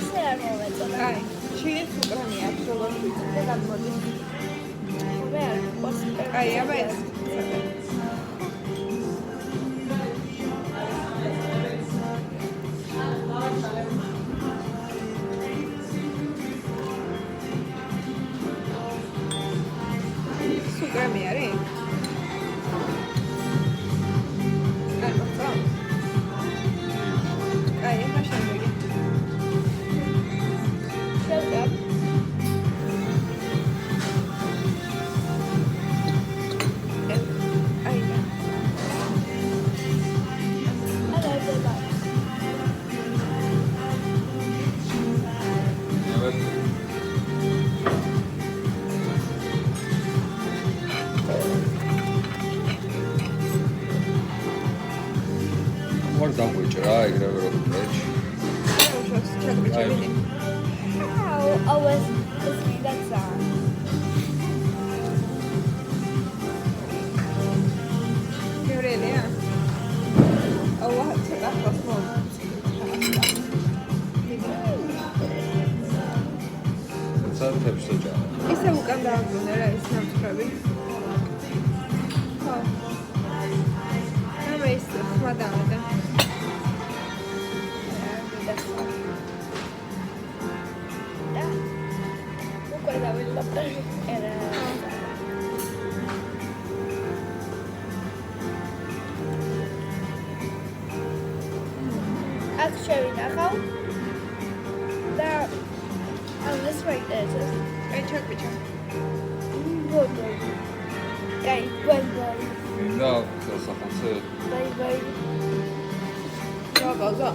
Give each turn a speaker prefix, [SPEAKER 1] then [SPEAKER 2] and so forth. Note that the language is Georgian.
[SPEAKER 1] ისე არ მომეწონა.
[SPEAKER 2] აი, ჩილი სუკრამი აქვს როგორც და გამოდის.
[SPEAKER 1] მე არ ყოფს.
[SPEAKER 2] აი, აბა ეს. სუკრამი არის? არ მოხდა? აი, ეხლა შემდეგი.
[SPEAKER 1] შევკრებ.
[SPEAKER 2] აი,
[SPEAKER 1] არა ზედა.
[SPEAKER 3] What დამგვიჭრა ეგრევე როგორც პრეჩი.
[SPEAKER 2] უშვებს ჩაგბიჭები.
[SPEAKER 1] How always is me that's on.
[SPEAKER 2] გევრელია? აუ, ცოტა ხოს მომ.
[SPEAKER 3] საერთოდ შეჭარა.
[SPEAKER 2] ისე უკან დააბრუნე რა ის ნამცხრები. ხო. ამე ის ხმა დამედა.
[SPEAKER 1] Da. უკვე დავიწყებდა. ერა. აქ შევინახავ და this right there just
[SPEAKER 2] აი ჩაგბიჭა.
[SPEAKER 1] ბოდო. კაი, ბოდო.
[SPEAKER 3] მინდა სასახანზე
[SPEAKER 1] Bye bye.
[SPEAKER 2] რა გავზა?